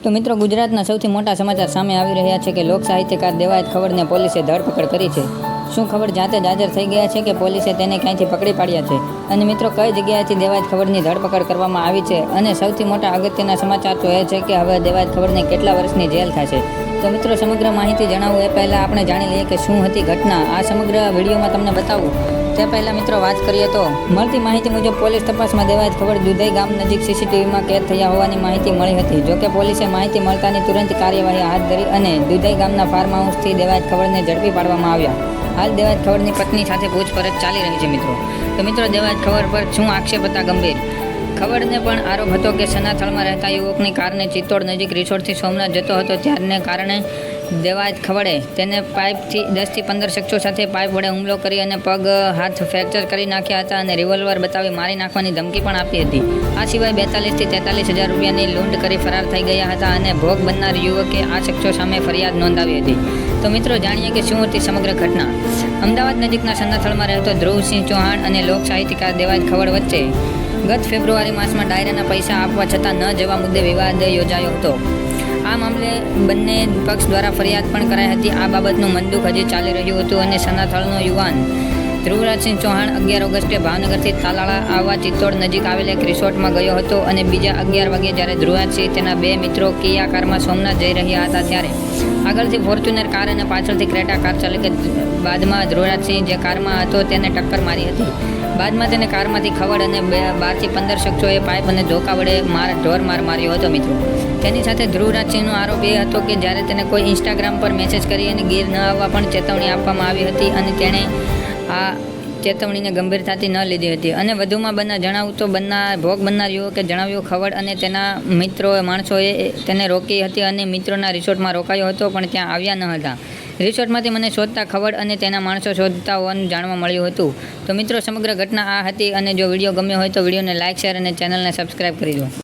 તો મિત્રો, ગુજરાતના સૌથી મોટા સમાચાર સામે આવી રહ્યા છે કે લોક સાહિત્યકાર દેવાયત ખવડને પોલીસે ધરપકડ કરી છે. શું ખવડ જાતે જ હાજર થઈ ગયા છે કે પોલીસે તેને ક્યાંયથી પકડી પાડ્યા છે? અને મિત્રો, કઈ જગ્યાએથી દેવાયત ખવડની ધરપકડ કરવામાં આવી છે? અને સૌથી મોટા અગત્યના સમાચાર તો એ છે કે હવે દેવાયત ખવડને કેટલા વર્ષની જેલ થશે. તો મિત્રો, સમગ્ર માહિતી જણાવું એ પહેલાં આપણે જાણી લઈએ કે શું હતી ઘટના. આ સમગ્ર વિડીયોમાં તમને બતાવું તે પહેલાં મિત્રો વાત કરીએ તો મળતી માહિતી મુજબ પોલીસ તપાસમાં દેવાયત ખવડ દુધઈ ગામ નજીક સીસીટીવીમાં કેદ થયા હોવાની માહિતી મળી હતી. જોકે પોલીસે માહિતી મળતાની તુરંત કાર્યવાહી હાથ ધરી અને દુધઈ ગામના ફાર્મ હાઉસથી દેવાયત ખવડને ઝડપી પાડવામાં આવ્યા. હાલ દેવાયત ખવડની પત્ની સાથે પૂછપરછ ચાલી રહી છે મિત્રો. તો મિત્રો, દેવાયત ખવડ પર શું આક્ષેપ હતા ગંભીર? ખવડને પણ આરોપ હતો કે સનાથલમાં રહેતા યુવકની કારને ચિત્તોડ નજીક રિસોર્ટથી સોમનાથ જતો હતો ત્યારને કારણે દેવાયત ખવડે તેને પાઇપથી 10 થી 15 શખ્સો સાથે પાઇપ વડે હુમલો કરી અને પગ હાથ ફ્રેક્ચર કરી નાખ્યા હતા અને રિવોલ્વર બતાવી મારી નાખવાની ધમકી પણ આપી હતી. આ સિવાય 42 થી 43 હજાર રૂપિયાની લૂંટ કરી ફરાર થઈ ગયા હતા અને ભોગ બનનાર યુવકે આ શખ્સો સામે ફરિયાદ નોંધાવી હતી. તો મિત્રો, જાણીએ કે શું હતી સમગ્ર ઘટના. અમદાવાદ નજીકના સનાથલમાં રહેતો ધ્રુવસિંહ ચૌહાણ અને લોક સાહિત્યકાર દેવાયત ખવડ વચ્ચે ગત ફેબ્રુઆરી માસમાં ડાયરાના પૈસા આપવા છતાં ન જવા મુદ્દે વિવાદ યોજાયો હતો. આ મામલે બંને પક્ષ દ્વારા ફરિયાદ પણ કરાઈ હતી. આ બાબતનું મનદુખ હજી ચાલી રહ્યું હતું અને સનાથલનો યુવાન ધ્રુવરાજસિંહ ચૌહાણ 11 ઓગસ્ટે ભાવનગરથી તાલાળા આવવા ચિત્તોડ નજીક આવેલ એક રિસોર્ટમાં ગયો હતો અને બીજા 11 વાગે જ્યારે ધ્રુવરાજસિંહ તેના 2 મિત્રો કિયા કારમાં સોમનાથ જઈ રહ્યા હતા ત્યારે આગળથી ફોર્ચ્યુનર કાર અને પાછળથી ક્રેટા કાર ચાલકે બાદમાં ધ્રુવરાજસિંહ જે કારમાં હતો તેને ટક્કર મારી હતી. બાદમાં તેને કારમાંથી ખવડ અને 12 થી 15 શખ્સોએ પાઇપ અને ધોકા વડે ઢોર માર માર્યો હતો મિત્રો. તેની સાથે ધ્રુવરાજસિંહનો આરોપ એ હતો કે જ્યારે તેને કોઈ ઇન્સ્ટાગ્રામ પર મેસેજ કરી અને ગીર ન આવવા પણ ચેતવણી આપવામાં આવી હતી અને તેણે આ ચેતવણીને ગંભીરતાથી ન લીધી હતી. અને વધુમાં જણાવું તો ભોગ બનનાર યુવકે જણાવ્યું ખવડ અને તેના માણસોએ તેને રોકી હતી અને મિત્રોના રિસોર્ટમાં રોકાયો હતો પણ ત્યાં આવ્યા ન હતા. રિસોર્ટમાંથી મને શોધતા ખવડ અને તેના માણસો શોધતા હોવાનું જાણવા મળ્યું હતું. તો મિત્રો, સમગ્ર ઘટના આ હતી અને જો વિડીયો ગમ્યો હોય તો વિડીયોને લાઇક, શેર અને ચેનલને સબસ્ક્રાઈબ કરી દો.